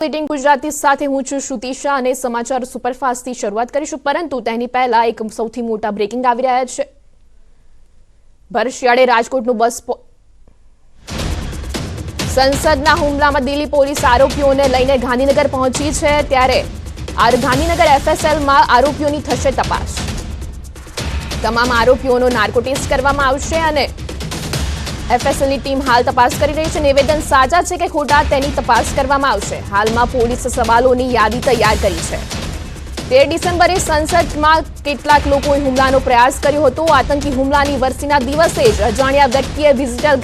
Meeting Gujarati સાથે હું છું શ્રુતિ શાહ અને સમાચાર સુપરફાસ્ટથી શરૂઆત કરીશું, પરંતુ તેની પહેલા એક સૌથી મોટા બ્રેકિંગ આવી રહ્યા છે। ભર શિયાળે રાજકોટનું બસ સંસદના હુમલામાં દિલ્હી પોલીસ આરોપીઓને લઈને ગાંધીનગર પહોંચી છે, ત્યારે ગાંધીનગર એફએસએલમાં આરોપીઓની થશે તપાસ। તમામ આરોપીઓનો નાર્કો ટેસ્ટ કરવામાં આવશે અને એફએસએલની ટીમ હાલ તપાસ કરી રહી છે। નિવેદન સાચા છે કે ખોટા તેની તપાસ કરવામાં આવશે। હાલમાં પોલીસે સવાલોની યાદી તૈયાર કરી છે। 13 ડિસેમ્બરે સંસદમાં કેટલાક લોકોએ હુમલાનો પ્રયાસ કર્યો હતો। આતંકી હુમલાની વરસીના દિવસે જ અજાણ્યા વ્યક્તિએ વિઝિટર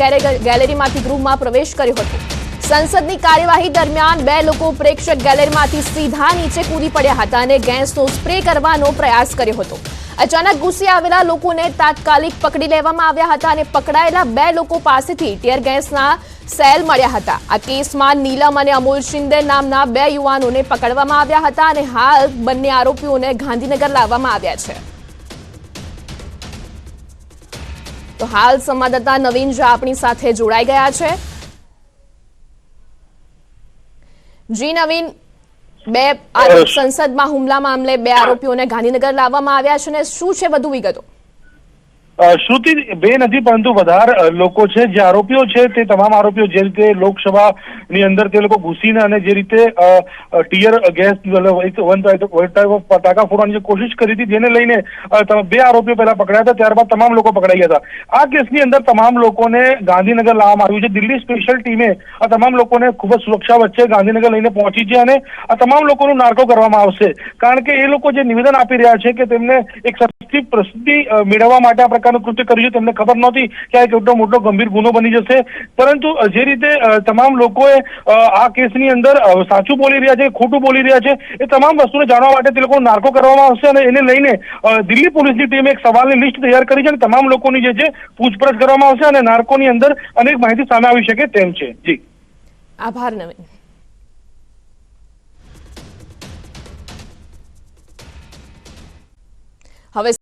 ગેલેરીમાંથી ગૃહમાં પ્રવેશ કર્યો હતો। સંસદની કાર્યવાહી દરમિયાન 2 લોકો પ્રેક્ષક ગેલેરીમાંથી સીધા નીચે કૂદી પડ્યા હતા અને ગેસનો સ્પ્રે કરવાનો પ્રયાસ કર્યો હતો। અચાનક ઘૂસી આવેલા લોકોને તાત્કાલિક પકડી લેવામાં આવ્યા હતા અને પકડાયેલા 2 લોકો પાસેથી ટીયર ગેસના સેલ મળ્યા હતા। આ કેસમાં નીલમ અને અમોલ શિંદે નામના 2 યુવાનોને પકડવામાં આવ્યા હતા અને હાલ બંને આરોપીઓને ગાંધીનગર લાવવામાં આવ્યા છે। તો હાલ સંવાદદાતા નવીન ઝા આપણી સાથે જોડાઈ ગયા છે। જી નવીન, સંસદમાં હુમલા મામલે 2 આરોપીઓને ગાંધીનગર લાવવામાં આવ્યા છે, ને શું છે વધુ વિગતો? શ્રુતિ, 2 નથી પરંતુ વધારે લોકો છે જે આરોપીઓ છે તે તમામ આરોપીઓ જે રીતે લોકસભાની અંદર તે લોકો ઘૂસીને અને જે રીતે ટીયર ગેસ ફટાકા ફોડવાની જે કોશિશ કરી હતી, જેને લઈને 2 આરોપીઓ પહેલા પકડાયા હતા, ત્યારબાદ તમામ લોકો પકડાઈ ગયા હતા। આ કેસની અંદર તમામ લોકોને ગાંધીનગર લાવવામાં આવ્યું છે। દિલ્હી સ્પેશિયલ ટીમે આ તમામ લોકોને ખૂબ જ સુરક્ષા વચ્ચે ગાંધીનગર લઈને પહોંચી છે અને આ તમામ લોકોનું નાર્કો કરવામાં આવશે, કારણ કે એ લોકો જે નિવેદન આપી રહ્યા છે કે તેમને એક પ્રસિદ્ધિ મેળવવા માટે આ પ્રકારનું કૃત્ય કર્યું છે। તેમને ખબર નહોતી કે આ એક એટલો મોટો ગંભીર ગુનો બની જશે, પરંતુ જે રીતે તમામ લોકોએ આ કેસની અંદર સાચું બોલી રહ્યા છે, ખોટું બોલી રહ્યા છે, એ તમામ વસ્તુને જાણવા માટે તે લોકો નાર્કો કરવામાં આવશે અને એને લઈને દિલ્હી પોલીસની ટીમે એક સવાલની લિસ્ટ તૈયાર કરી છે અને તમામ લોકોની જે છે પૂછપરછ કરવામાં આવશે અને નાર્કોની અંદર અનેક માહિતી સામે આવી શકે તેમ છે। જી, આભાર નવીન। હવે